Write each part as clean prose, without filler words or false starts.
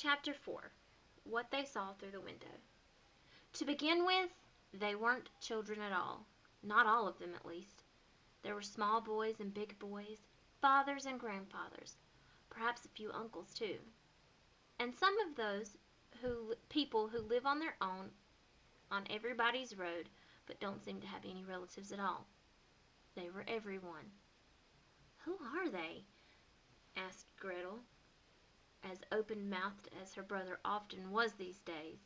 Chapter 4. What They Saw Through the Window. To begin with, they weren't children at all. Not all of them, at least. There were small boys and big boys, fathers and grandfathers, perhaps a few uncles, too. And some of those people who live on their own on everybody's road, but don't seem to have any relatives at all. They were everyone. "Who are they?" asked Gretel, as open-mouthed as her brother often was these days.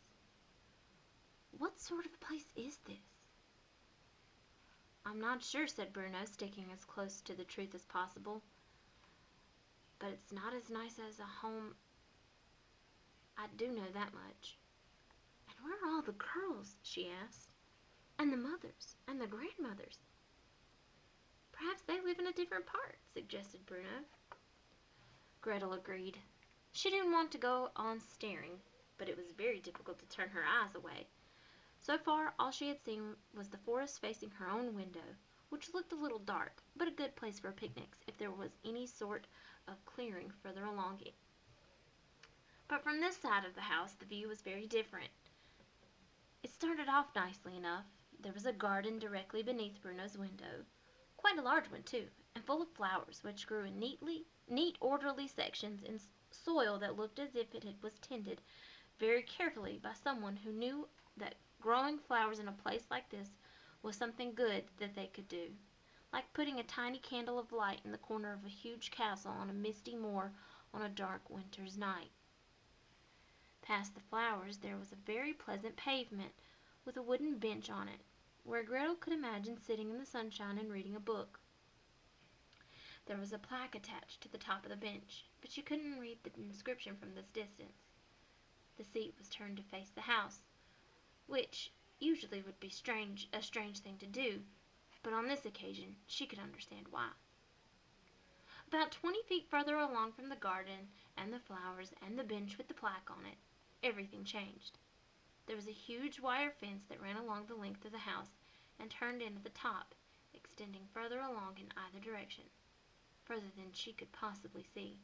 "What sort of a place is this?" "I'm not sure," said Bruno, sticking as close to the truth as possible. "But it's not as nice as a home. I do know that much." "And where are all the girls?" she asked. "And the mothers, and the grandmothers?" "Perhaps they live in a different part," suggested Bruno. Gretel agreed. She didn't want to go on staring, but it was very difficult to turn her eyes away. So far, all she had seen was the forest facing her own window, which looked a little dark, but a good place for picnics if there was any sort of clearing further along it. But from this side of the house the view was very different. It started off nicely enough. There was a garden directly beneath Bruno's window, quite a large one too, and full of flowers which grew in neat orderly sections in soil that looked as if it was tended very carefully by someone who knew that growing flowers in a place like this was something good that they could do, like putting a tiny candle of light in the corner of a huge castle on a misty moor on a dark winter's night. Past the flowers there was a very pleasant pavement with a wooden bench on it, where Gretel could imagine sitting in the sunshine and reading a book. There was a plaque attached to the top of the bench, but she couldn't read the inscription from this distance. The seat was turned to face the house, which usually would be a strange thing to do, but on this occasion she could understand why. About 20 feet further along from the garden and the flowers and the bench with the plaque on it, everything changed. There was a huge wire fence that ran along the length of the house and turned in at the top, extending further along in either direction, further than she could possibly see.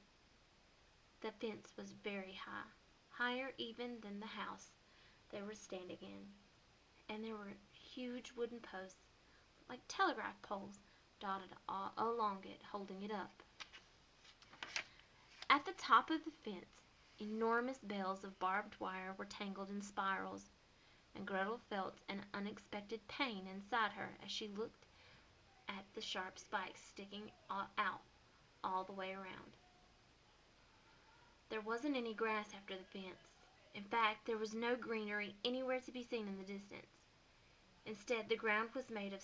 The fence was very high, higher even than the house they were standing in, and there were huge wooden posts, like telegraph poles, dotted all along it, holding it up. At the top of the fence, enormous bales of barbed wire were tangled in spirals, and Gretel felt an unexpected pain inside her as she looked at the sharp spikes sticking out all the way around. There wasn't any grass after the fence. In fact, there was no greenery anywhere to be seen in the distance. Instead, the ground was made of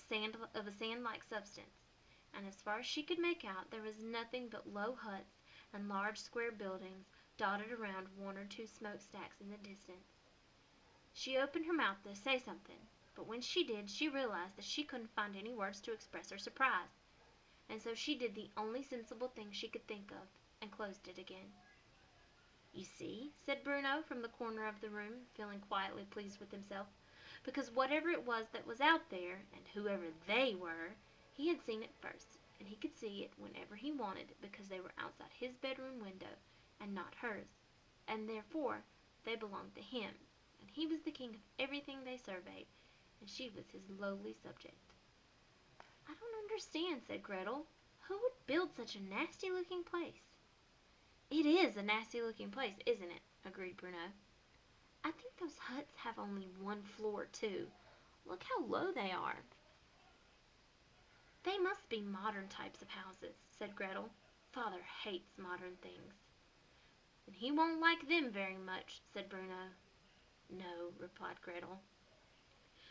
a sand-like substance, and as far as she could make out, there was nothing but low huts and large square buildings dotted around one or two smokestacks in the distance. She opened her mouth to say something, but when she did, she realized that she couldn't find any words to express her surprise, and so she did the only sensible thing she could think of, and closed it again. "You see," said Bruno from the corner of the room, feeling quietly pleased with himself, because whatever it was that was out there, and whoever they were, he had seen it first, and he could see it whenever he wanted because they were outside his bedroom window and not hers, and therefore they belonged to him, and he was the king of everything they surveyed, and she was his lowly subject. "I don't understand," said Gretel. "Who would build such a nasty-looking place?" "It is a nasty-looking place, isn't it?" agreed Bruno. "I think those huts have only one floor, too. Look how low they are." "They must be modern types of houses," said Gretel. "Father hates modern things." "And he won't like them very much," said Bruno. "No," replied Gretel.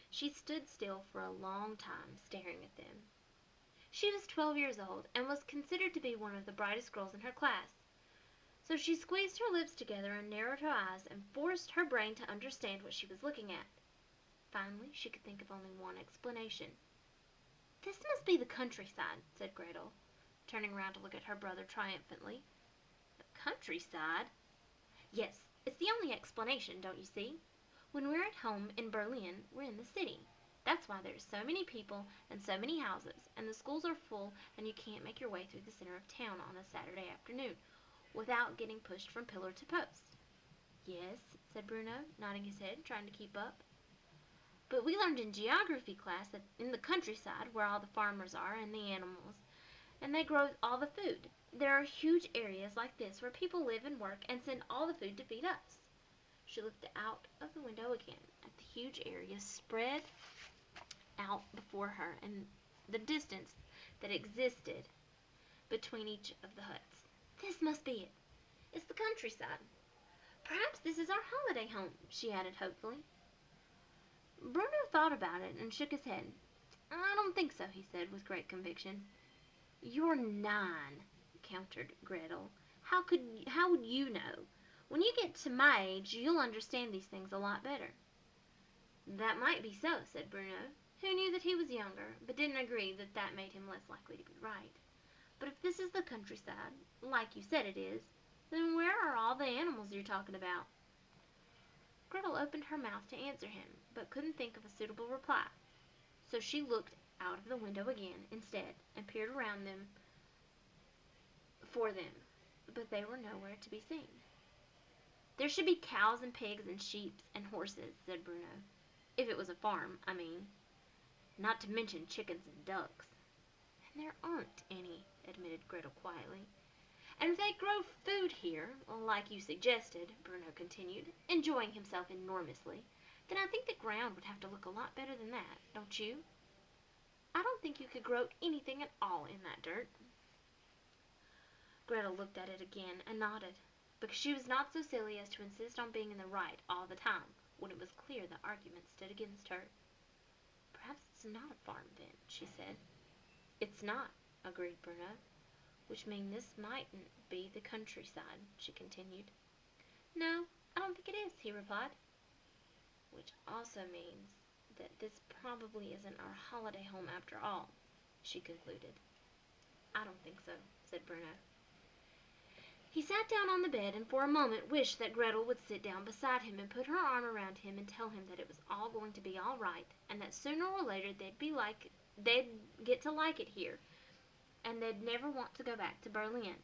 She stood still for a long time, staring at them. She was 12 years old, and was considered to be one of the brightest girls in her class. So she squeezed her lips together and narrowed her eyes and forced her brain to understand what she was looking at. Finally, she could think of only one explanation. "This must be the countryside," said Gretel, turning round to look at her brother triumphantly. "The countryside?" "Yes, it's the only explanation, don't you see? When we're at home in Berlin, we're in the city. That's why there's so many people and so many houses, and the schools are full, and you can't make your way through the center of town on a Saturday afternoon without getting pushed from pillar to post." Yes, said Bruno, nodding his head, trying to keep up. But we learned in geography class that in the countryside, where all the farmers are and the animals, and they grow all the food, there are huge areas like this where people live and work and send all the food to feed us. She looked out of the window again at the huge area spread out before her and the distance that existed between each of the huts. This must be it. It's the countryside. Perhaps this is our holiday home, she added hopefully. Bruno thought about it and shook his head. I don't think so, he said with great conviction. You're 9, countered Gretel. How would you know? When you get to my age, you'll understand these things a lot better. That might be so, said Bruno, who knew that he was younger, but didn't agree that that made him less likely to be right. But if this is the countryside, like you said it is, then where are all the animals you're talking about? Gretel opened her mouth to answer him, but couldn't think of a suitable reply. So she looked out of the window again instead, and peered around them for them, but they were nowhere to be seen. There should be cows and pigs and sheep and horses, said Bruno. If it was a farm, I mean. Not to mention chickens and ducks. And there aren't any, admitted Gretel quietly. And if they grow food here, like you suggested, Bruno continued, enjoying himself enormously, then I think the ground would have to look a lot better than that, don't you? I don't think you could grow anything at all in that dirt. Gretel looked at it again and nodded, because she was not so silly as to insist on being in the right all the time, when it was clear the argument stood against her. Perhaps it's not a farm, then, she said. It's not, agreed Bruno, which means this mightn't be the countryside, she continued. No, I don't think it is, he replied. Which also means that this probably isn't our holiday home after all, she concluded. I don't think so, said Bruno. He sat down on the bed and for a moment wished that Gretel would sit down beside him and put her arm around him and tell him that it was all going to be all right and that sooner or later they'd get to like it here and they'd never want to go back to Berlin.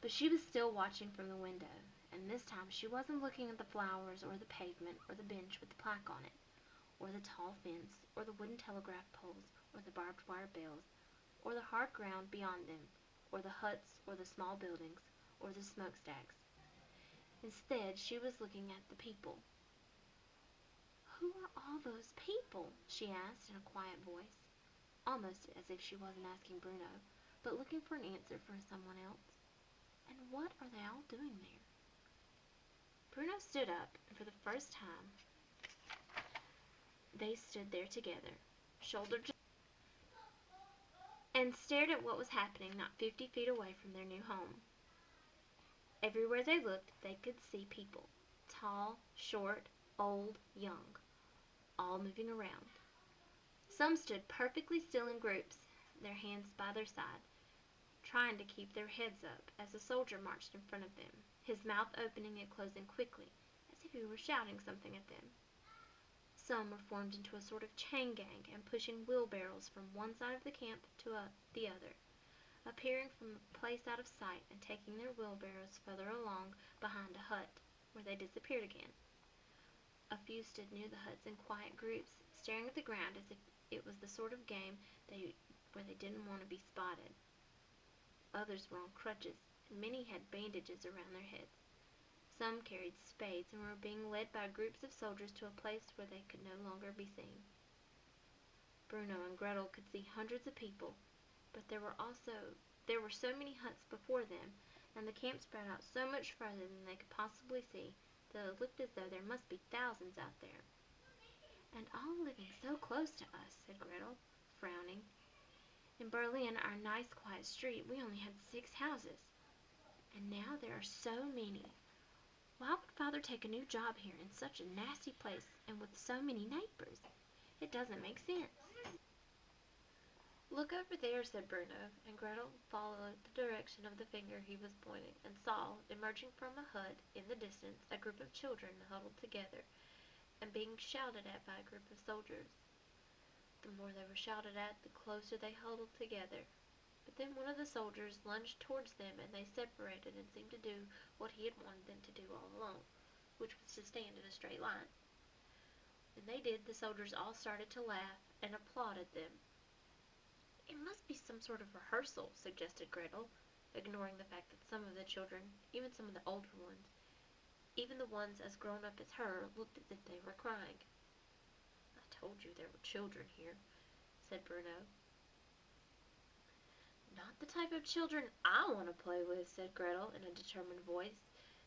But she was still watching from the window, and this time she wasn't looking at the flowers or the pavement or the bench with the plaque on it, or the tall fence or the wooden telegraph poles or the barbed wire bells or the hard ground beyond them, or the huts, or the small buildings, or the smokestacks. Instead, she was looking at the people. Who are all those people? She asked in a quiet voice, almost as if she wasn't asking Bruno, but looking for an answer from someone else. And what are they all doing there? Bruno stood up, and for the first time, they stood there together, shoulder to and stared at what was happening not 50 feet away from their new home. Everywhere they looked, they could see people, tall, short, old, young, all moving around. Some stood perfectly still in groups, their hands by their side, trying to keep their heads up as a soldier marched in front of them, his mouth opening and closing quickly, as if he were shouting something at them. Some were formed into a sort of chain gang and pushing wheelbarrows from one side of the camp to the other, appearing from a place out of sight and taking their wheelbarrows further along behind a hut, where they disappeared again. A few stood near the huts in quiet groups, staring at the ground as if it was the sort of game where they didn't want to be spotted. Others were on crutches, and many had bandages around their heads. Some carried spades and were being led by groups of soldiers to a place where they could no longer be seen. Bruno and Gretel could see hundreds of people, but there were so many huts before them, and the camp spread out so much farther than they could possibly see, that it looked as though there must be thousands out there. And all living so close to us, said Gretel, frowning. In Berlin, our nice quiet street, we only had 6 houses, and now there are so many. Why would Father take a new job here in such a nasty place and with so many neighbors? It doesn't make sense. Look over there, said Bruno, and Gretel followed the direction of the finger he was pointing and saw, emerging from a hut in the distance, a group of children huddled together and being shouted at by a group of soldiers. The more they were shouted at, the closer they huddled together. But then one of the soldiers lunged towards them, and they separated and seemed to do what he had wanted them to do all along, which was to stand in a straight line. When they did, the soldiers all started to laugh and applauded them. "It must be some sort of rehearsal," suggested Gretel, ignoring the fact that some of the children, even some of the older ones, even the ones as grown up as her, looked as if they were crying. "I told you there were children here," said Bruno. "Not the type of children I want to play with," said Gretel in a determined voice.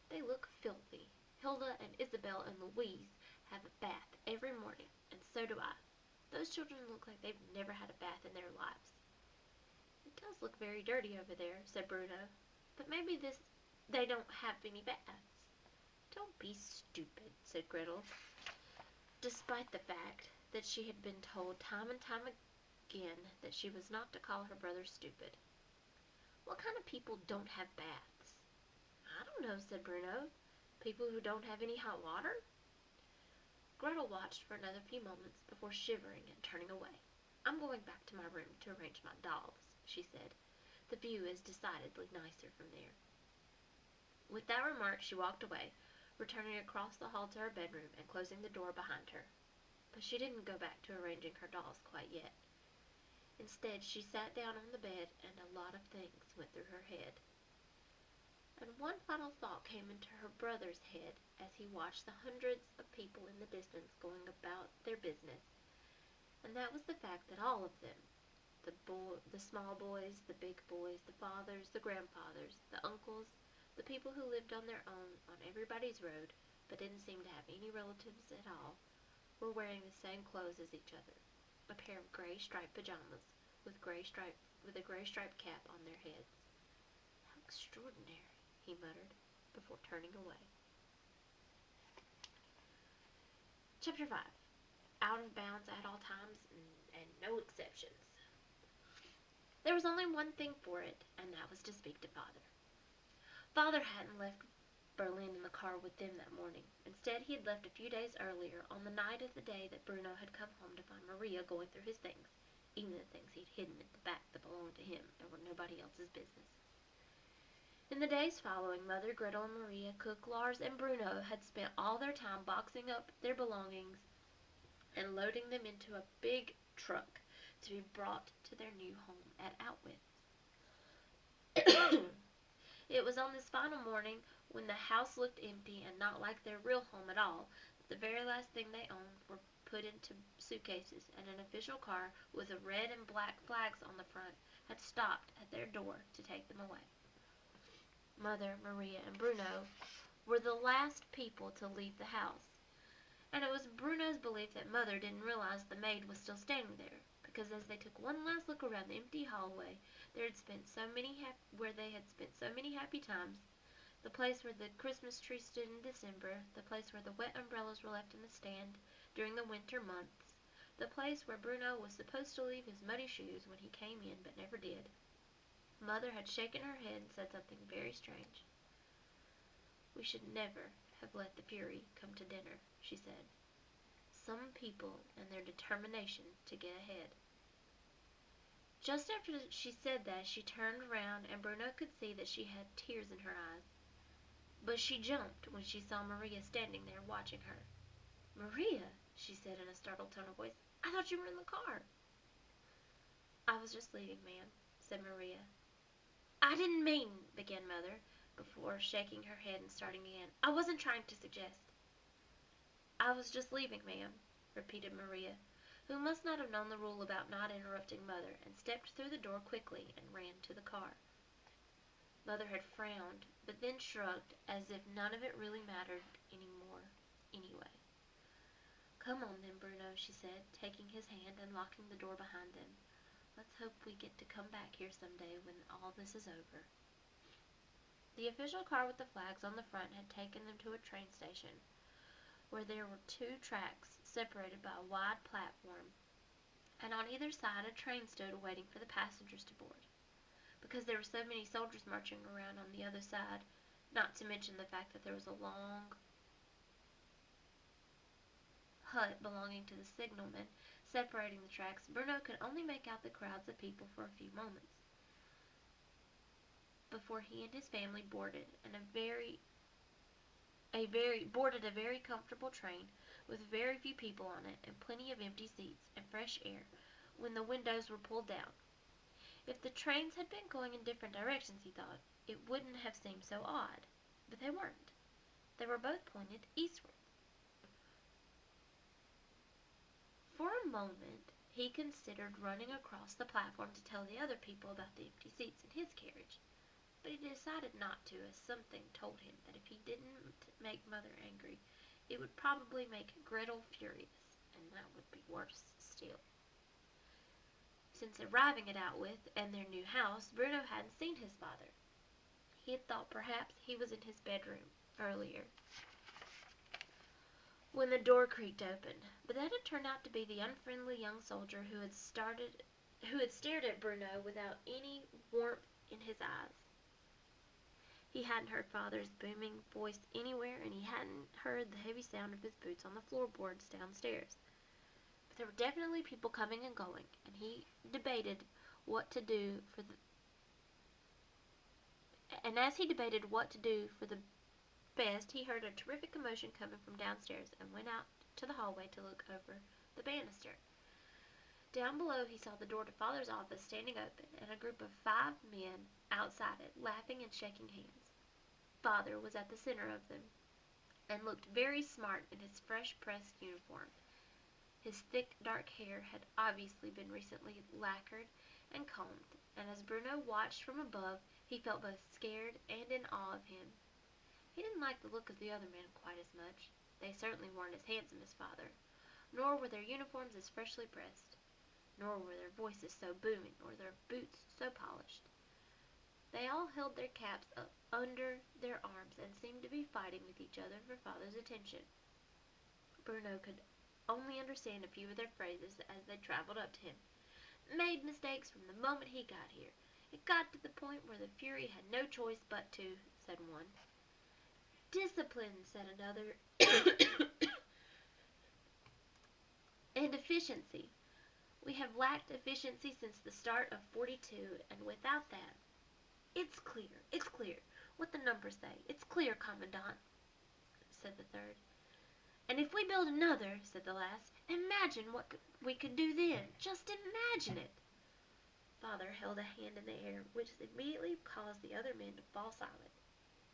"They look filthy. Hilda and Isabel and Louise have a bath every morning, and so do I. Those children look like they've never had a bath in their lives." "It does look very dirty over there," said Bruno. "But maybe they don't have any baths." "Don't be stupid," said Gretel, despite the fact that she had been told time and time again that she was not to call her brother stupid. "What kind of people don't have baths?" "I don't know," said Bruno. "People who don't have any hot water?" Gretel watched for another few moments before shivering and turning away. "I'm going back to my room to arrange my dolls," she said. "The view is decidedly nicer from there." With that remark she walked away, returning across the hall to her bedroom and closing the door behind her. But she didn't go back to arranging her dolls quite yet. Instead, she sat down on the bed and a lot of things went through her head. And one final thought came into her brother's head as he watched the hundreds of people in the distance going about their business, and that was the fact that all of them, the small boys, the big boys, the fathers, the grandfathers, the uncles, the people who lived on their own on everybody's road but didn't seem to have any relatives at all, were wearing the same clothes as each other, a pair of gray striped pajamas with a gray striped cap on their heads. "How extraordinary," he muttered, before turning away. Chapter 5. Out of bounds at all times and no exceptions. There was only one thing for it, and that was to speak to Father. Father hadn't left Berlin in the car with them that morning. Instead, he had left a few days earlier, on the night of the day that Bruno had come home to find Maria going through his things, even the things he'd hidden at the back that belonged to him and were nobody else's business. In the days following, Mother, Gretel, and Maria, Cook, Lars, and Bruno had spent all their time boxing up their belongings and loading them into a big truck to be brought to their new home at Outwith. It was on this final morning, when the house looked empty and not like their real home at all, that the very last thing they owned were put into suitcases, and an official car with red and black flags on the front had stopped at their door to take them away. Mother, Maria, and Bruno were the last people to leave the house, and it was Bruno's belief that Mother didn't realize the maid was still standing there, because as they took one last look around the empty hallway where they had spent so many happy times, the place where the Christmas tree stood in December, the place where the wet umbrellas were left in the stand during the winter months, the place where Bruno was supposed to leave his muddy shoes when he came in but never did, Mother had shaken her head and said something very strange. "We should never have let the Fury come to dinner," she said. "Some people and their determination to get ahead." Just after she said that, she turned around and Bruno could see that she had tears in her eyes. But she jumped when she saw Maria standing there watching her. "Maria," she said in a startled tone of voice, "I thought you were in the car." "I was just leaving, ma'am," said Maria. "I didn't mean," began Mother, before shaking her head and starting again. "I wasn't trying to suggest—" "I was just leaving, ma'am," repeated Maria, who must not have known the rule about not interrupting Mother, and stepped through the door quickly and ran to the car. Mother had frowned, but then shrugged, as if none of it really mattered any more anyway. "Come on then, Bruno," she said, taking his hand and locking the door behind them. "Let's hope we get to come back here some day when all this is over." The official car with the flags on the front had taken them to a train station, where there were two tracks separated by a wide platform, and on either side a train stood waiting for the passengers to board. Because there were so many soldiers marching around on the other side, not to mention the fact that there was a long hut belonging to the signalman separating the tracks, Bruno could only make out the crowds of people for a few moments. before he and his family boarded a very comfortable train with very few people on it and plenty of empty seats and fresh air when the windows were pulled down. If the trains had been going in different directions, he thought, it wouldn't have seemed so odd. But they weren't. They were both pointed eastward. For a moment he considered running across the platform to tell the other people about the empty seats in his carriage, but he decided not to, as something told him that if he didn't make Mother angry, it would probably make Gretel furious, and that would be worse still. Since arriving at Outwith and their new house, Bruno hadn't seen his father. He had thought perhaps he was in his bedroom earlier when the door creaked open, but that had turned out to be the unfriendly young soldier who had stared at Bruno without any warmth in his eyes. He hadn't heard Father's booming voice anywhere, and he hadn't heard the heavy sound of his boots on the floorboards downstairs. But there were definitely people coming and going, and he debated what to do for the and as he debated what to do for the best, he heard a terrific commotion coming from downstairs and went out to the hallway to look over the banister. Down below he saw the door to Father's office standing open and a group of 5 men outside it, laughing and shaking hands. Father was at the center of them and looked very smart in his fresh pressed uniform. His thick dark hair had obviously been recently lacquered and combed, and as Bruno watched from above, he felt both scared and in awe of him. He didn't like the look of the other men quite as much. They certainly weren't as handsome as Father, nor were their uniforms as freshly pressed, nor were their voices so booming, or their boots so polished. They all held their caps up under their arms and seemed to be fighting with each other for Father's attention. Bruno could only understand a few of their phrases as they traveled up to him. Made mistakes from the moment he got here. It got to the point where the Fury had no choice but to, said one. Discipline, said another. And efficiency. We have lacked efficiency since the start of 42, and without that, it's clear, what the numbers say. It's clear, Commandant, said the third. And if we build another, said the last, imagine what we could do then. Just imagine it. Father held a hand in the air, which immediately caused the other men to fall silent.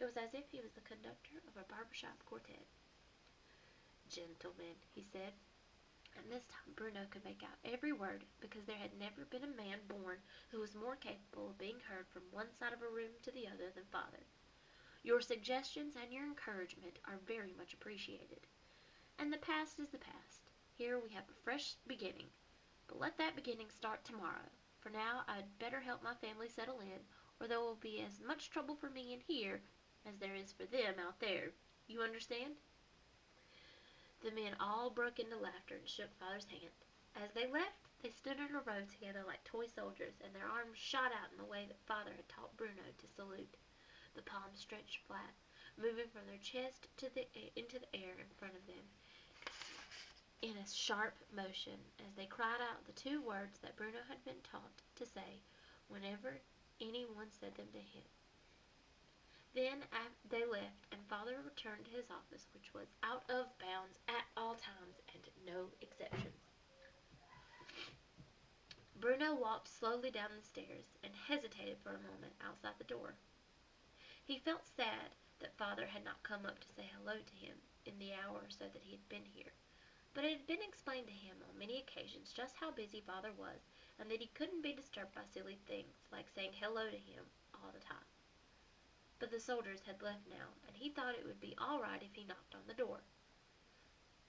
It was as if he was the conductor of a barbershop quartet. Gentlemen, he said, and this time Bruno could make out every word, because there had never been a man born who was more capable of being heard from one side of a room to the other than Father. Your suggestions and your encouragement are very much appreciated. And the past is the past. Here we have a fresh beginning. But let that beginning start tomorrow. For now, I'd better help my family settle in, or there will be as much trouble for me in here as there is for them out there. You understand? The men all broke into laughter and shook Father's hand. As they left, they stood in a row together like toy soldiers, and their arms shot out in the way that Father had taught Bruno to salute. The palms stretched flat, moving from their chest into the air in front of them in a sharp motion, as they cried out the 2 words that Bruno had been taught to say whenever anyone said them to him. Then they left, and Father returned to his office, which was out of bounds at all times and no exceptions. Bruno walked slowly down the stairs and hesitated for a moment outside the door. He felt sad that Father had not come up to say hello to him in the hour or so that he had been here. But it had been explained to him on many occasions just how busy Father was, and that he couldn't be disturbed by silly things like saying hello to him all the time. But the soldiers had left now, and he thought it would be all right if he knocked on the door.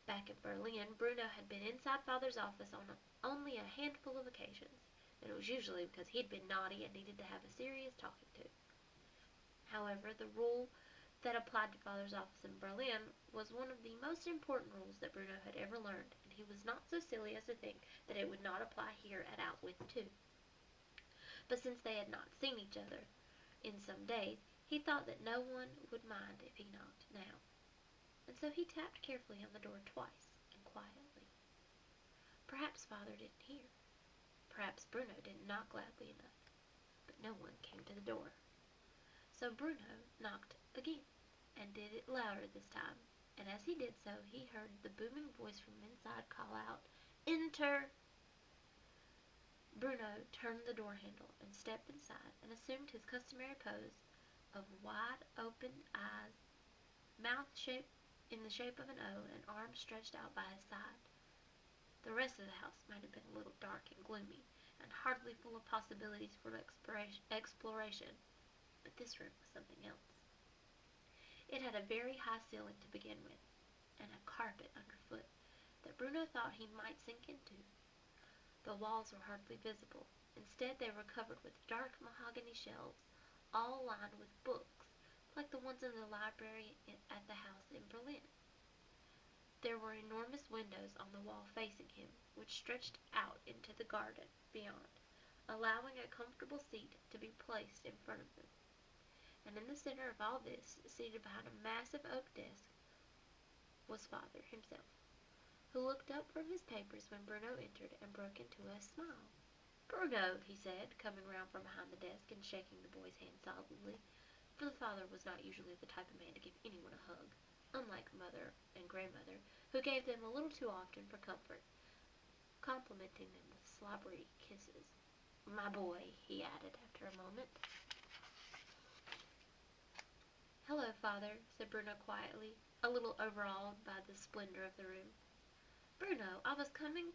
Back in Berlin, Bruno had been inside Father's office on only a handful of occasions, and it was usually because he had been naughty and needed to have a serious talking to. However, the rule that applied to Father's office in Berlin was one of the most important rules that Bruno had ever learned, and he was not so silly as to think that it would not apply here at Outwith too. But since they had not seen each other in some days, he thought that no one would mind if he knocked now, and so he tapped carefully on the door twice and quietly. Perhaps Father didn't hear. Perhaps Bruno didn't knock loudly enough, but no one came to the door. So Bruno knocked again, and did it louder this time, and as he did so he heard the booming voice from inside call out, "Enter!" Bruno turned the door handle and stepped inside and assumed his customary pose of wide open eyes, mouth shape in the shape of an O, and arms stretched out by his side. The rest of the house might have been a little dark and gloomy, and hardly full of possibilities for exploration, but this room was something else. It had a very high ceiling to begin with, and a carpet underfoot that Bruno thought he might sink into. The walls were hardly visible. Instead, they were covered with dark mahogany shelves, all lined with books, like the ones in the library at the house in Berlin. There were enormous windows on the wall facing him, which stretched out into the garden beyond, allowing a comfortable seat to be placed in front of them. And in the center of all this, seated behind a massive oak desk, was Father himself, who looked up from his papers when Bruno entered and broke into a smile. "Bruno," he said, coming round from behind the desk and shaking the boy's hand solidly, for the father was not usually the type of man to give anyone a hug, unlike mother and grandmother, who gave them a little too often for comfort, complimenting them with slobbery kisses. "My boy," he added after a moment. "Hello, Father," said Bruno quietly, a little overawed by the splendor of the room. "Bruno, I was coming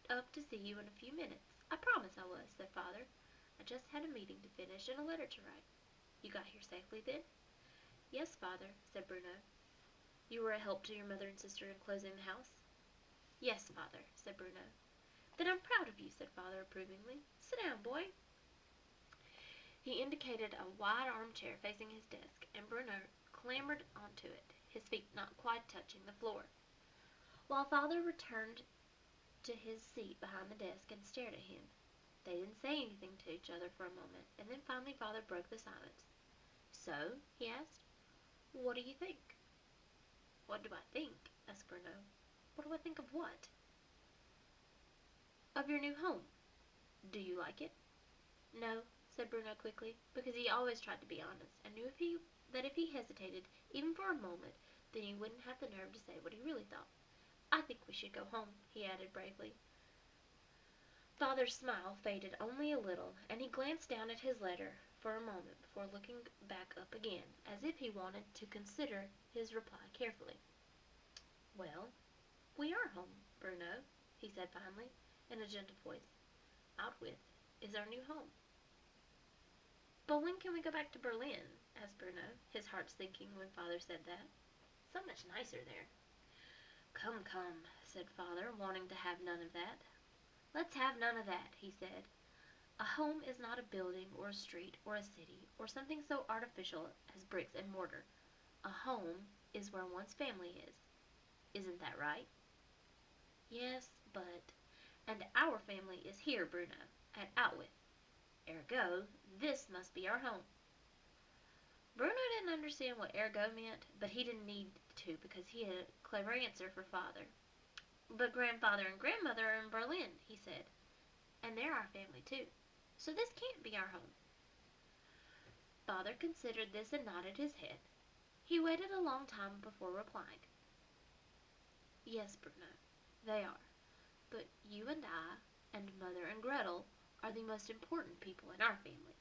up to see you in a few minutes. I promise I was," said Father. "I just had a meeting to finish and a letter to write. You got here safely, then?" "Yes, Father," said Bruno. "You were a help to your mother and sister in closing the house?" "Yes, Father," said Bruno. "Then I'm proud of you," said Father approvingly. "Sit down, boy." He indicated a wide armchair facing his desk, and Bruno clambered onto it, his feet not quite touching the floor, while Father returned to his seat behind the desk and stared at him. They didn't say anything to each other for a moment, and then finally Father broke the silence. "So?" he asked. "What do you think?" "What do I think?" asked Bruno. "What do I think of what?" "Of your new home. Do you like it?" "No," said Bruno quickly, because he always tried to be honest, and knew that if he hesitated, even for a moment, then he wouldn't have the nerve to say what he really thought. "I think we should go home," he added bravely. Father's smile faded only a little, and he glanced down at his letter for a moment before looking back up again, as if he wanted to consider his reply carefully. "Well, we are home, Bruno," he said finally, in a gentle voice. "Outwith is our new home." "But when can we go back to Berlin?" asked Bruno, his heart sinking when Father said that. "So much nicer there." "Come, come," said Father, wanting to have none of that. "Let's have none of that," he said. "A home is not a building or a street or a city or something so artificial as bricks and mortar. A home is where one's family is. Isn't that right?" "Yes, but—" "And our family is here, Bruno, at Outwith. Ergo, this must be our home." Bruno didn't understand what ergo meant, but he didn't need to because he had a clever answer for Father. "But grandfather and grandmother are in Berlin," he said, "and they're our family too. So this can't be our home." Father considered this and nodded his head. He waited a long time before replying. "Yes, Bruno, they are. But you and I, and Mother and Gretel, are the most important people in our family,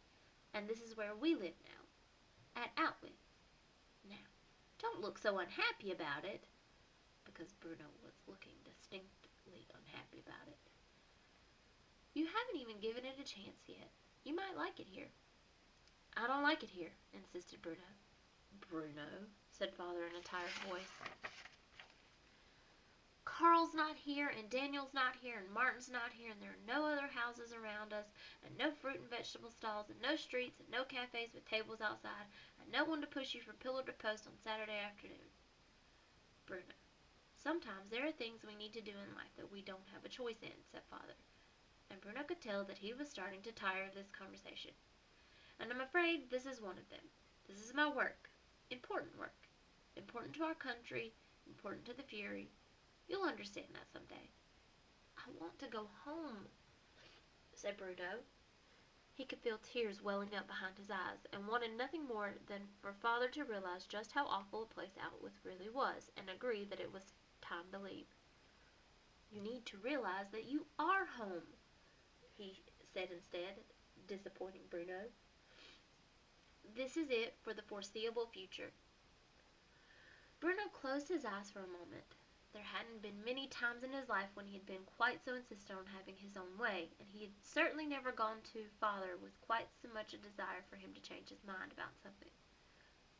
and this is where we live now, at Outwith. Now, don't look so unhappy about it," because Bruno was looking distinctly unhappy about it. "You haven't even given it a chance yet. You might like it here." "I don't like it here," insisted Bruno. "Bruno," said Father in a tired voice. "Carl's not here, and Daniel's not here, and Martin's not here, and there are no other houses around us, and no fruit and vegetable stalls, and no streets, and no cafes with tables outside, and no one to push you from pillar to post on Saturday afternoon. Bruno, sometimes there are things we need to do in life that we don't have a choice in," said Father, and Bruno could tell that he was starting to tire of this conversation. "And I'm afraid this is one of them. This is my work. Important work. Important to our country, important to the Fury. You'll understand that some day." "I want to go home," said Bruno. He could feel tears welling up behind his eyes, and wanted nothing more than for Father to realize just how awful a place Outwith really was, and agree that it was time to leave. "You need to realize that you are home," he said instead, disappointing Bruno. "This is it for the foreseeable future." Bruno closed his eyes for a moment. There hadn't been many times in his life when he had been quite so insistent on having his own way, and he had certainly never gone to Father with quite so much a desire for him to change his mind about something.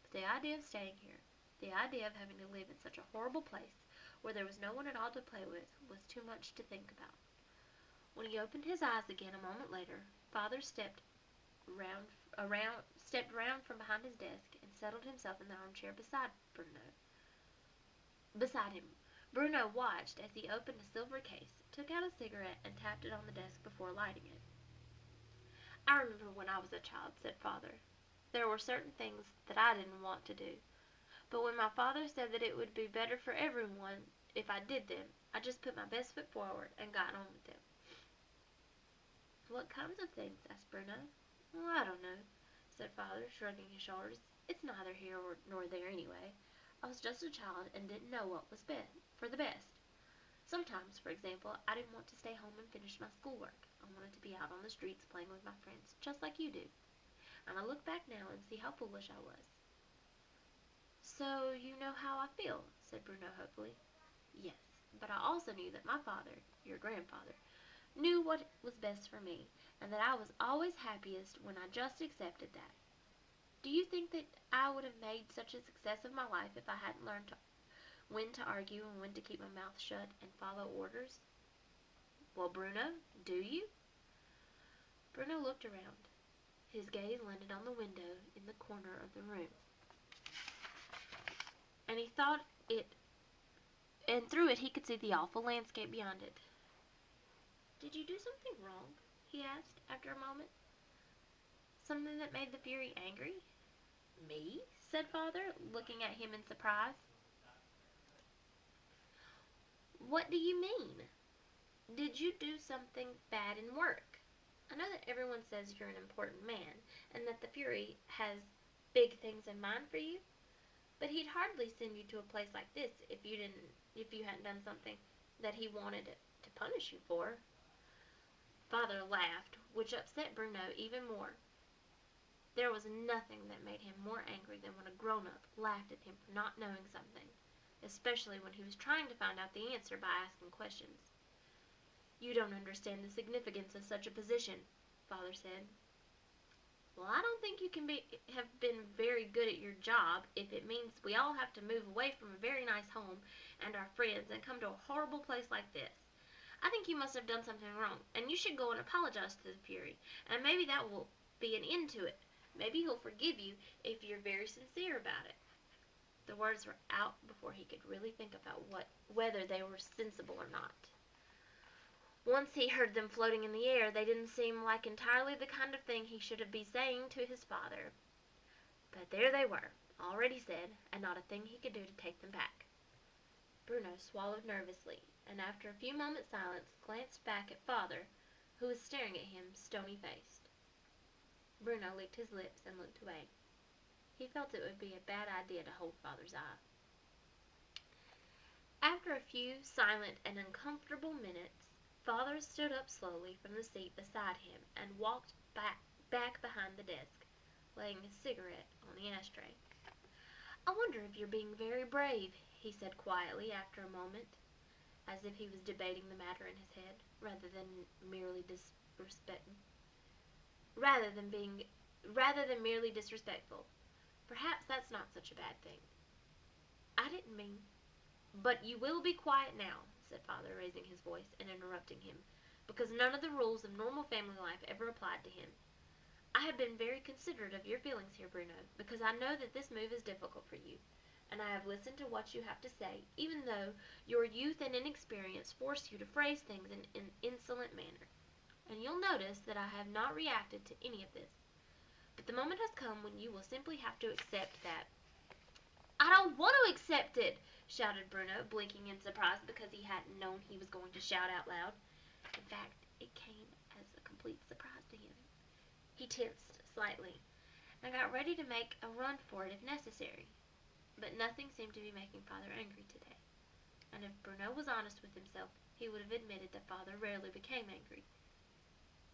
But the idea of staying here, the idea of having to live in such a horrible place, where there was no one at all to play with, was too much to think about. When he opened his eyes again a moment later, Father stepped round from behind his desk and settled himself in the armchair beside him. Bruno watched as he opened a silver case, took out a cigarette, and tapped it on the desk before lighting it. "I remember when I was a child," said Father. "There were certain things that I didn't want to do. But when my father said that it would be better for everyone if I did them, I just put my best foot forward and got on with them." "What kinds of things?" asked Bruno. "Oh, I don't know," said Father, shrugging his shoulders. "It's neither here nor there anyway. I was just a child and didn't know what was for the best. Sometimes, for example, I didn't want to stay home and finish my schoolwork. I wanted to be out on the streets playing with my friends, just like you do. And I look back now and see how foolish I was." "So you know how I feel," said Bruno hopefully. "Yes, but I also knew that my father, your grandfather, knew what was best for me, and that I was always happiest when I just accepted that. Do you think that I would have made such a success of my life if I hadn't learned when to argue and when to keep my mouth shut and follow orders?" "Well, Bruno, do you?" Bruno looked around. His gaze landed on the window in the corner of the room, and he thought it, and through it he could see the awful landscape beyond it. "Did you do something wrong?" he asked, after a moment. "Something that made the Fury angry?" "Me?" said Father, looking at him in surprise. "What do you mean? Did you do something bad in work? I know that everyone says you're an important man, and that the Fury has big things in mind for you, but he'd hardly send you to a place like this if you hadn't done something that he wanted to punish you for." Father laughed, which upset Bruno even more. There was nothing that made him more angry than when a grown-up laughed at him for not knowing something, especially when he was trying to find out the answer by asking questions. "You don't understand the significance of such a position," Father said. "Well, I don't think you can have been very good at your job if it means we all have to move away from a very nice home and our friends and come to a horrible place like this. I think you must have done something wrong, and you should go and apologize to the Fury, and maybe that will be an end to it. Maybe he'll forgive you if you're very sincere about it." The words were out before he could really think about whether they were sensible or not. Once he heard them floating in the air, they didn't seem like entirely the kind of thing he should be saying to his father. But there they were, already said, and not a thing he could do to take them back. Bruno swallowed nervously, and after a few moments' silence glanced back at Father, who was staring at him stony-faced. Bruno licked his lips and looked away. He felt it would be a bad idea to hold Father's eye. After a few silent and uncomfortable minutes, Father stood up slowly from the seat beside him and walked back behind the desk, laying a cigarette on the ashtray. "I wonder if you're being very brave," he said quietly after a moment, as if he was debating the matter in his head, rather than merely disrespectful. "Perhaps that's not such a bad thing." "I didn't mean—" "But you will be quiet now," said Father, raising his voice and interrupting him, because none of the rules of normal family life ever applied to him. "I have been very considerate of your feelings here, Bruno, because I know that this move is difficult for you, and I have listened to what you have to say, even though your youth and inexperience force you to phrase things in an insolent manner. And you'll notice that I have not reacted to any of this. But the moment has come when you will simply have to accept that—" "I don't want to accept it!" shouted Bruno, blinking in surprise because he hadn't known he was going to shout out loud. In fact, it came as a complete surprise to him. He tensed slightly and got ready to make a run for it if necessary. But nothing seemed to be making Father angry today. And if Bruno was honest with himself, he would have admitted that Father rarely became angry.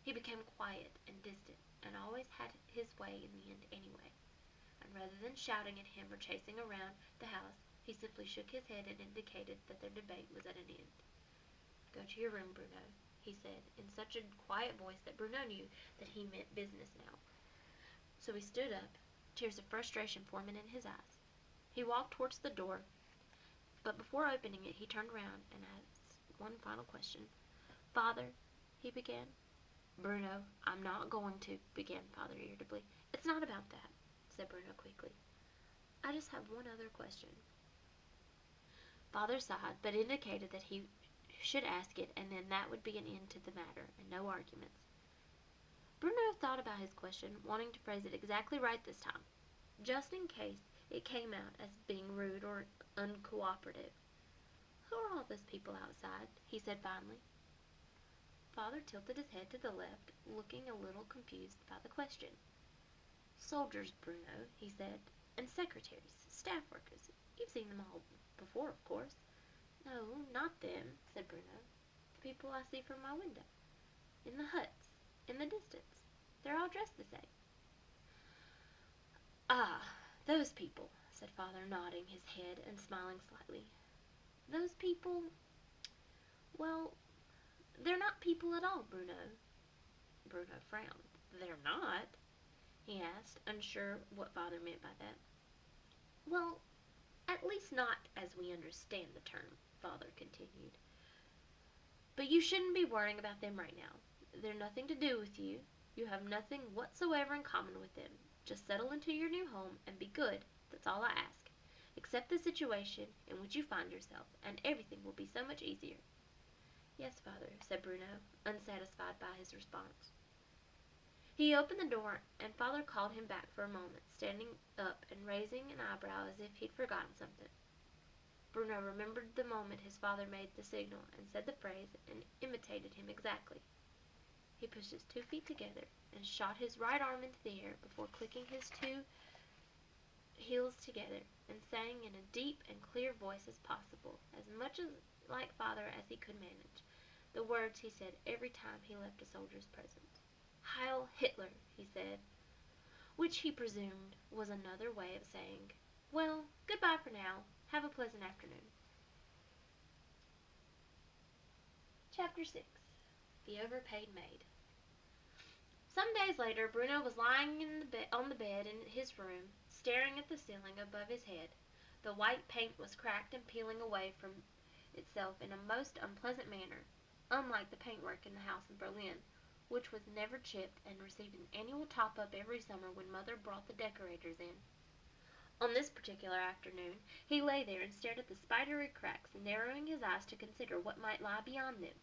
He became quiet and distant, and always had his way in the end anyway. And rather than shouting at him or chasing around the house, he simply shook his head and indicated that their debate was at an end. "Go to your room, Bruno," he said, in such a quiet voice that Bruno knew that he meant business now. So he stood up, tears of frustration forming in his eyes. He walked towards the door, but before opening it he turned round and asked one final question. "Father," he began. "Bruno, I'm not going to," began Father irritably. "It's not about that," said Bruno quickly. "I just have one other question." Father sighed, but indicated that he should ask it, and then that would be an end to the matter, and no arguments. Bruno thought about his question, wanting to phrase it exactly right this time, just in case it came out as being rude or uncooperative. "Who are all those people outside?" he said finally. Father tilted his head to the left, looking a little confused by the question. "Soldiers, Bruno," he said, "and secretaries, staff workers. You've seen them all before, of course." "No, not them," said Bruno. "The people I see from my window. In the huts, in the distance. They're all dressed the same." "Ah, those people," said Father, nodding his head and smiling slightly. "Those people, well, they're not people at all, Bruno." Bruno frowned. "They're not?" he asked, unsure what Father meant by that. "Well, at least not as we understand the term," Father continued. "But you shouldn't be worrying about them right now. They're nothing to do with you. You have nothing whatsoever in common with them. Just settle into your new home and be good, that's all I ask. Accept the situation in which you find yourself, and everything will be so much easier." "Yes, Father," said Bruno, unsatisfied by his response. He opened the door, and Father called him back for a moment, standing up and raising an eyebrow as if he'd forgotten something. Bruno remembered the moment his father made the signal and said the phrase, and imitated him exactly. He pushed his 2 feet together and shot his right arm into the air before clicking his 2 heels together and saying in a deep and clear voice as possible, as much like Father as he could manage, the words he said every time he left a soldier's presence. "Heil Hitler," he said, which he presumed was another way of saying, "Well, goodbye for now. Have a pleasant afternoon." Chapter 6. The Overpaid Maid. Some days later, Bruno was lying on the bed in his room, staring at the ceiling above his head. The white paint was cracked and peeling away from itself in a most unpleasant manner, unlike the paintwork in the house in Berlin, which was never chipped and received an annual top-up every summer when Mother brought the decorators in. On this particular afternoon he lay there and stared at the spidery cracks, narrowing his eyes to consider what might lie beyond them.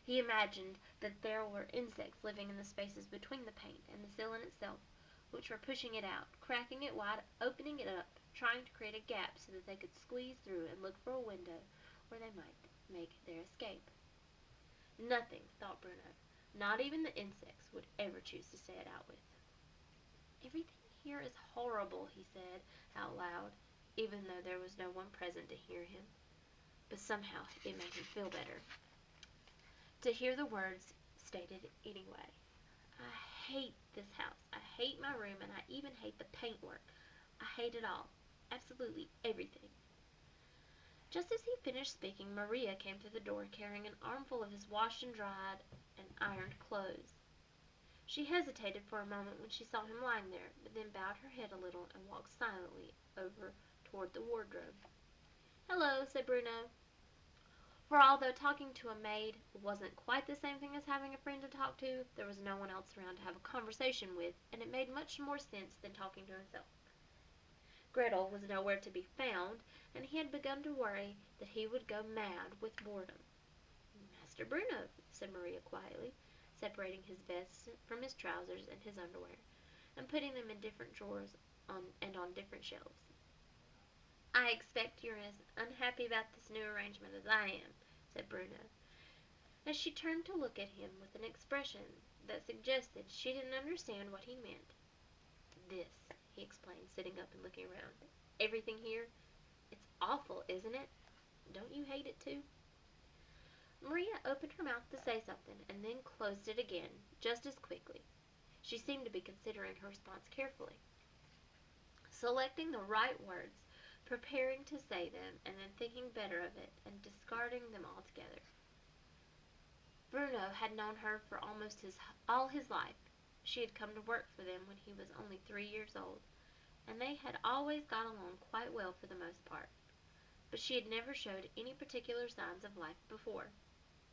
He imagined that there were insects living in the spaces between the paint and the ceiling itself, which were pushing it out, cracking it wide, opening it up, trying to create a gap so that they could squeeze through and look for a window where they might make their escape. Nothing, thought Bruno, not even the insects, would ever choose to stay it out with. "Everything here is horrible," he said out loud, even though there was no one present to hear him. But somehow it made him feel better to hear the words stated anyway. "I hate this house. I hate my room, and I even hate the paintwork. I hate it all. Absolutely everything." Just as he finished speaking, Maria came to the door carrying an armful of his washed and dried and ironed clothes. She hesitated for a moment when she saw him lying there, but then bowed her head a little and walked silently over toward the wardrobe. "Hello," said Bruno. For although talking to a maid wasn't quite the same thing as having a friend to talk to, there was no one else around to have a conversation with, and it made much more sense than talking to himself. Gretel was nowhere to be found, and he had begun to worry that he would go mad with boredom. "Master Bruno," said Maria quietly, separating his vest from his trousers and his underwear, and putting them in different drawers on different shelves. "I expect you're as unhappy about this new arrangement as I am," said Bruno, as she turned to look at him with an expression that suggested she didn't understand what he meant. "This," he explained, sitting up and looking around. "Everything here, it's awful, isn't it? Don't you hate it too?" Maria opened her mouth to say something and then closed it again just as quickly. She seemed to be considering her response carefully, selecting the right words, preparing to say them, and then thinking better of it and discarding them altogether. Bruno had known her for almost all his life. She had come to work for them when he was only 3 years old, and they had always got along quite well for the most part. But she had never showed any particular signs of life before.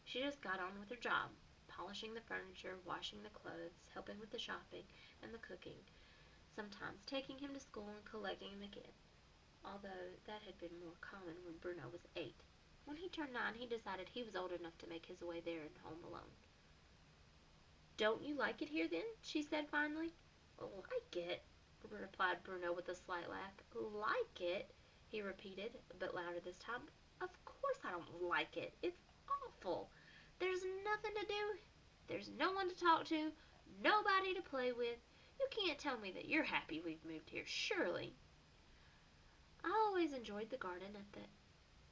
She just got on with her job, polishing the furniture, washing the clothes, helping with the shopping and the cooking, sometimes taking him to school and collecting him again, although that had been more common when Bruno was 8. When he turned 9, he decided he was old enough to make his way there and home alone. "Don't you like it here, then?" she said finally. "Like it?" replied Bruno with a slight laugh. "Like it?" he repeated, but louder this time. "Of course I don't like it. It's awful. There's nothing to do. There's no one to talk to. Nobody to play with. You can't tell me that you're happy we've moved here, surely." "I always enjoyed the garden at the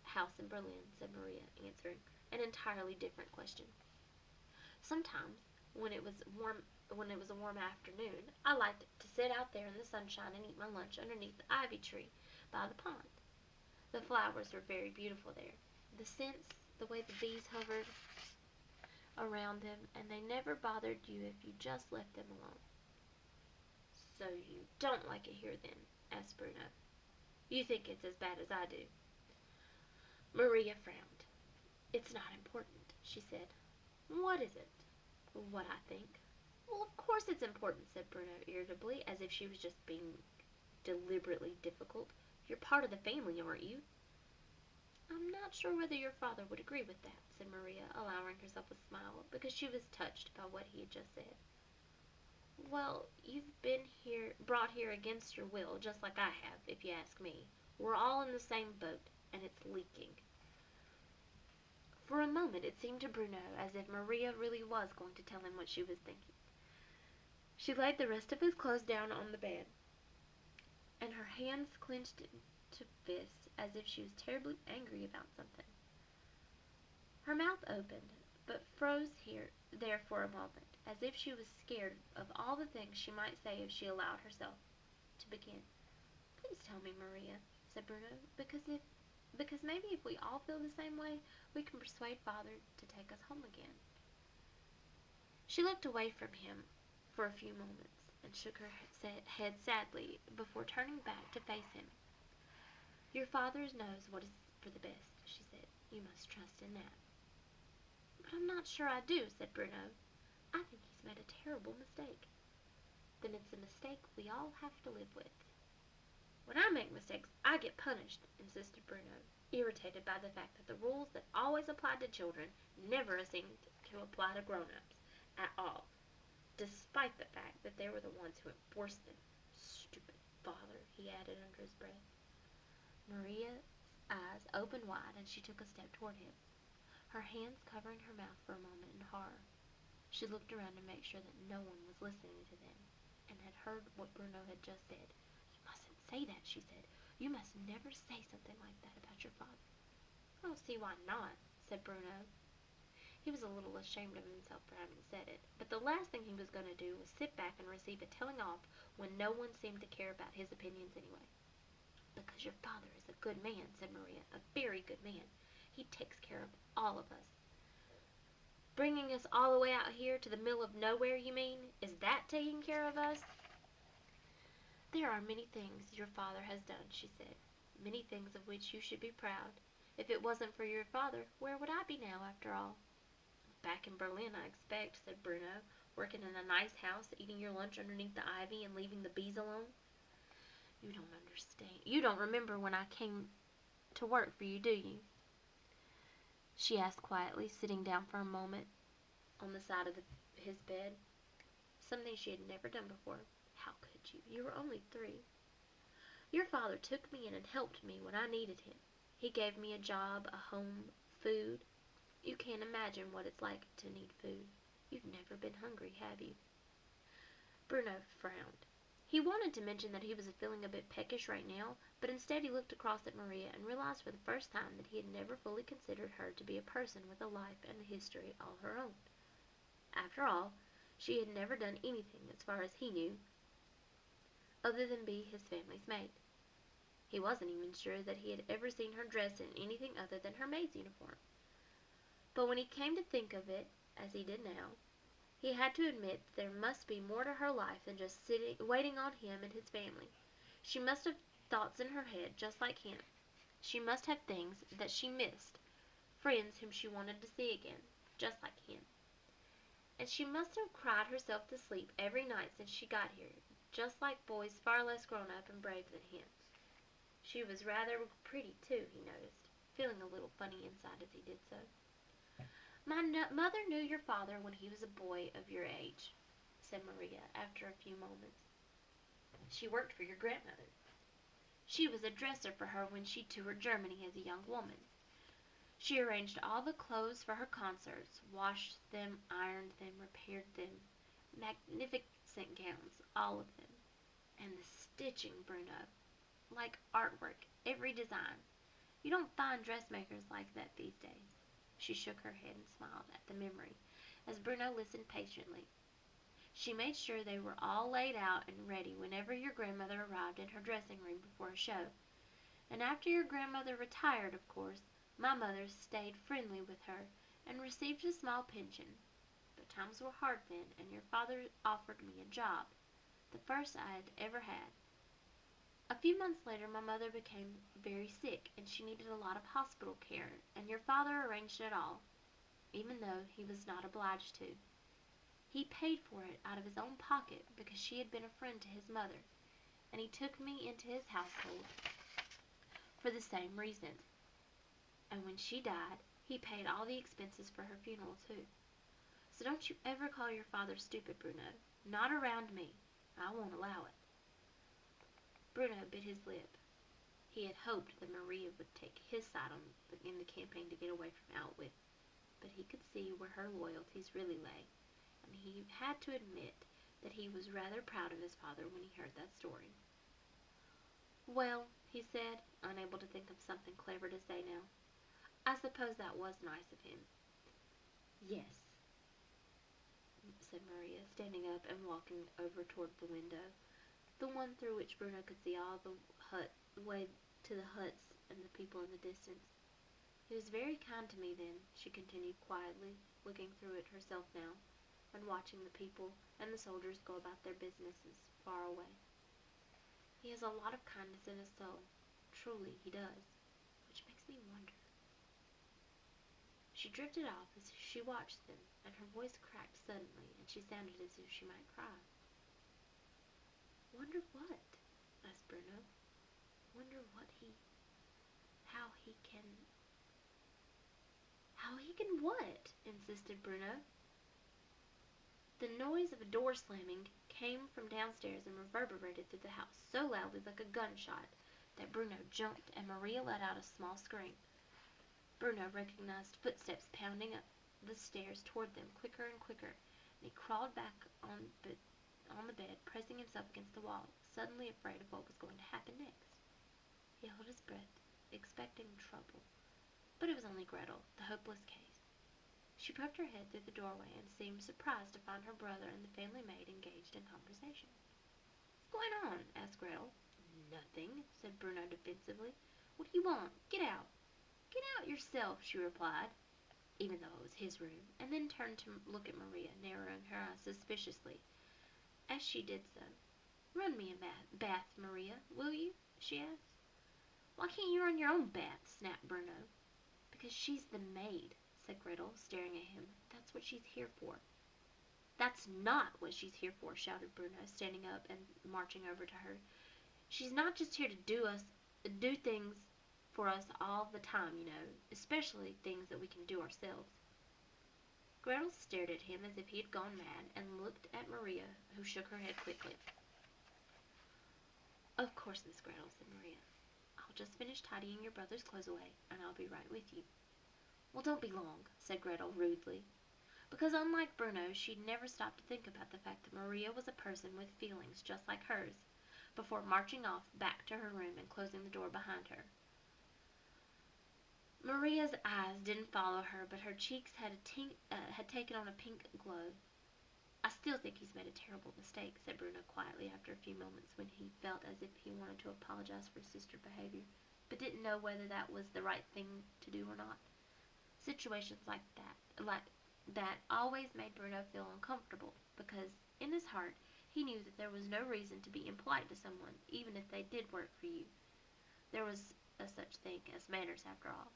house in Berlin," said Maria, answering an entirely different question. "Sometimes, when it was a warm afternoon, I liked to sit out there in the sunshine and eat my lunch underneath the ivy tree by the pond. The flowers were very beautiful there. The scents, the way the bees hovered around them, and they never bothered you if you just left them alone." "So you don't like it here, then?" asked Bruno. "You think it's as bad as I do?" Maria frowned. "It's not important," she said. "What is it?" "What I think." "Well, of course it's important," said Bruno irritably, as if she was just being deliberately difficult. "You're part of the family, aren't you?" "I'm not sure whether your father would agree with that," said Maria, allowing herself a smile, because she was touched by what he had just said. "Well, you've brought here against your will, just like I have, if you ask me. We're all in the same boat, and it's leaking." For a moment it seemed to Bruno as if Maria really was going to tell him what she was thinking. She laid the rest of his clothes down on the bed, and her hands clenched into fists as if she was terribly angry about something. Her mouth opened, but froze there for a moment, as if she was scared of all the things she might say if she allowed herself to begin. "Please tell me, Maria," said Bruno, because maybe if we all feel the same way, we can persuade Father to take us home again." She looked away from him for a few moments and shook her head sadly before turning back to face him. "Your father knows what is for the best," she said. "You must trust in that." "But I'm not sure I do," said Bruno. "I think he's made a terrible mistake." "Then it's a mistake we all have to live with." "When I make mistakes, I get punished," insisted Bruno, irritated by the fact that the rules that always applied to children never seemed to apply to grown-ups at all, despite the fact that they were the ones who enforced them. "Stupid father," he added under his breath. Maria's eyes opened wide, and she took a step toward him, her hands covering her mouth for a moment in horror. She looked around to make sure that no one was listening to them, and had heard what Bruno had just said. "You mustn't say that," she said. "You must never say something like that about your father." "I don't see why not," said Bruno. He was a little ashamed of himself for having said it, but the last thing he was going to do was sit back and receive a telling off when no one seemed to care about his opinions anyway. "Because your father is a good man," said Maria, "a very good man. He takes care of all of us." "Bringing us all the way out here to the middle of nowhere, you mean? Is that taking care of us?" "There are many things your father has done," she said. "Many things of which you should be proud. If it wasn't for your father, where would I be now, after all?" "Back in Berlin, I expect," said Bruno, "working in a nice house, eating your lunch underneath the ivy, and leaving the bees alone." "You don't understand. You don't remember when I came to work for you, do you?" she asked quietly, sitting down for a moment on the side of his bed. Something she had never done before. "How could you? You were only 3. Your father took me in and helped me when I needed him. He gave me a job, a home, food. You can't imagine what it's like to need food." You've never been hungry, have you?" Bruno frowned. He wanted to mention that he was feeling a bit peckish right now, but instead he looked across at Maria and realized for the first time that he had never fully considered her to be a person with a life and a history all her own. After all, she had never done anything, as far as he knew, other than be his family's maid. He wasn't even sure that he had ever seen her dressed in anything other than her maid's uniform. But when he came to think of it, as he did now, he had to admit that there must be more to her life than just waiting on him and his family. She must have thoughts in her head just like him. She must have things that she missed, friends whom she wanted to see again, just like him. And she must have cried herself to sleep every night since she got here, just like boys far less grown up and brave than him. She was rather pretty, too, he noticed, feeling a little funny inside as he did so. "My mother knew your father when he was a boy of your age," said Maria after a few moments. "She worked for your grandmother. She was a dresser for her when she toured Germany as a young woman. She arranged all the clothes for her concerts, washed them, ironed them, repaired them. Magnificent gowns, all of them. And the stitching, Bruno. Like artwork, every design. You don't find dressmakers like that these days." She shook her head and smiled at the memory, as Bruno listened patiently. "She made sure they were all laid out and ready whenever your grandmother arrived in her dressing room before a show. And after your grandmother retired, of course, my mother stayed friendly with her and received a small pension. But times were hard then, and your father offered me a job, the first I had ever had. A few months later my mother became very sick, and she needed a lot of hospital care, and your father arranged it all, even though he was not obliged to. He paid for it out of his own pocket because she had been a friend to his mother, and he took me into his household for the same reason. And when she died, he paid all the expenses for her funeral, too. So don't you ever call your father stupid, Bruno. Not around me. I won't allow it." Bruno bit his lip. He had hoped that Maria would take his side in the campaign to get away from Outwit, but he could see where her loyalties really lay, and he had to admit that he was rather proud of his father when he heard that story. "Well," he said, unable to think of something clever to say now, "I suppose that was nice of him." "Yes," said Maria, standing up and walking over toward the window, the one through which Bruno could see all the way to the huts and the people in the distance. "He was very kind to me then," she continued quietly, looking through it herself now, and watching the people and the soldiers go about their businesses far away. "He has a lot of kindness in his soul. Truly he does. Which makes me wonder." She drifted off as she watched them, and her voice cracked suddenly, and she sounded as if she might cry. "Wonder what?" asked Bruno. "Wonder what how he can... How he can what?" insisted Bruno. The noise of a door slamming came from downstairs and reverberated through the house so loudly like a gunshot that Bruno jumped and Maria let out a small scream. Bruno recognized footsteps pounding up the stairs toward them quicker and quicker, and he crawled back on the bed, pressing himself against the wall, suddenly afraid of what was going to happen next. He held his breath, expecting trouble, but it was only Gretel, the hopeless case. She poked her head through the doorway and seemed surprised to find her brother and the family maid engaged in conversation. "What's going on?" asked Gretel. "Nothing," said Bruno defensively. "What do you want? Get out." "Get out yourself," she replied, even though it was his room, and then turned to look at Maria, narrowing her eyes suspiciously as she did so. "Run me a bath, Maria, will you?" she asked. "Why can't you run your own bath?" snapped Bruno. "Because she's the maid," said Gretel, staring at him. "That's what she's here for." "That's not what she's here for," shouted Bruno, standing up and marching over to her. "She's not just here to do things for us all the time, you know, especially things that we can do ourselves." Gretel stared at him as if he had gone mad, and looked at Maria, who shook her head quickly. "Of course, Miss Gretel," said Maria. "I'll just finish tidying your brother's clothes away, and I'll be right with you." "Well, don't be long," said Gretel rudely. because unlike Bruno, she'd never stopped to think about the fact that Maria was a person with feelings just like hers, before marching off back to her room and closing the door behind her. Maria's eyes didn't follow her, but her cheeks had taken on a pink glow. "I still think he's made a terrible mistake," said Bruno quietly after a few moments when he felt as if he wanted to apologize for his sister's behavior, but didn't know whether that was the right thing to do or not. Situations like that always made Bruno feel uncomfortable, because in his heart he knew that there was no reason to be impolite to someone, even if they did work for you. There was a such thing as manners after all.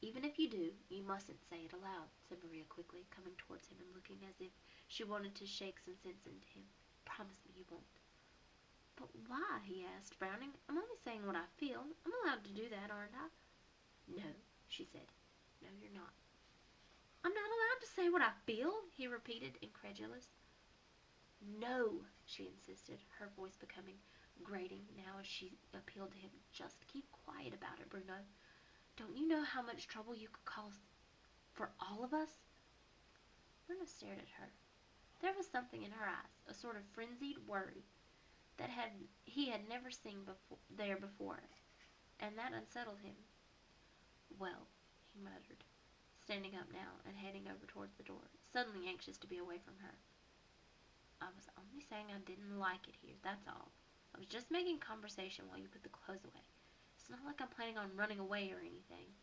"Even if you do, you mustn't say it aloud," said Maria quickly, coming towards him and looking as if she wanted to shake some sense into him. "Promise me you won't." "But why?" he asked, frowning. "I'm only saying what I feel. I'm allowed to do that, aren't I?" "No," she said. "No, you're not." "I'm not allowed to say what I feel?" he repeated, incredulous. "No," she insisted, her voice becoming grating now as she appealed to him. "Just keep quiet about it, Bruno. Don't you know how much trouble you could cause for all of us?" Bruno stared at her. There was something in her eyes, a sort of frenzied worry, that he had never seen before, and that unsettled him. "Well," he muttered, standing up now and heading over towards the door, suddenly anxious to be away from her. "I was only saying I didn't like it here, that's all. I was just making conversation while you put the clothes away. It's not like I'm planning on running away or anything.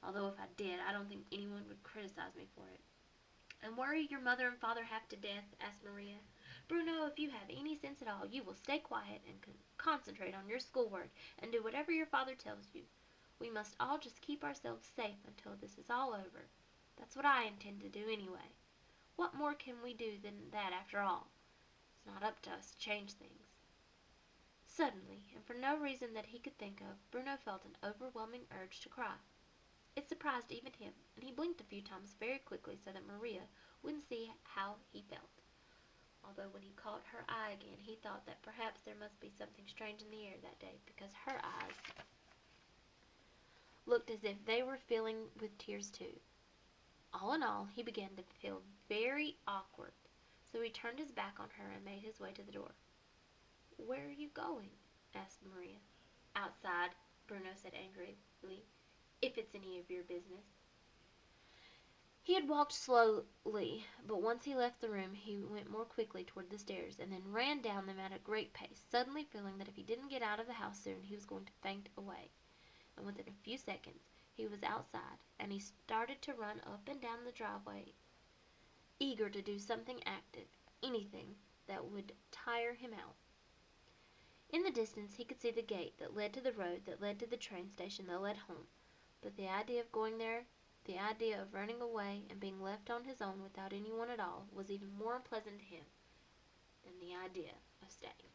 Although if I did, I don't think anyone would criticize me for it." "And worry your mother and father half to death?" asked Maria. "Bruno, if you have any sense at all, you will stay quiet and concentrate on your schoolwork and do whatever your father tells you. We must all just keep ourselves safe until this is all over. That's what I intend to do anyway. What more can we do than that after all? It's not up to us to change things." Suddenly, and for no reason that he could think of, Bruno felt an overwhelming urge to cry. It surprised even him, and he blinked a few times very quickly so that Maria wouldn't see how he felt. Although when he caught her eye again, he thought that perhaps there must be something strange in the air that day, because her eyes looked as if they were filling with tears too. All in all, he began to feel very awkward, so he turned his back on her and made his way to the door. "Where are you going?" asked Maria. "Outside," Bruno said angrily, "if it's any of your business." He had walked slowly, but once he left the room he went more quickly toward the stairs, and then ran down them at a great pace, suddenly feeling that if he didn't get out of the house soon he was going to faint away. And within a few seconds he was outside, and he started to run up and down the driveway, eager to do something active, anything that would tire him out. In the distance he could see the gate that led to the road that led to the train station that led home, but the idea of going there, the idea of running away and being left on his own without anyone at all, was even more unpleasant to him than the idea of staying.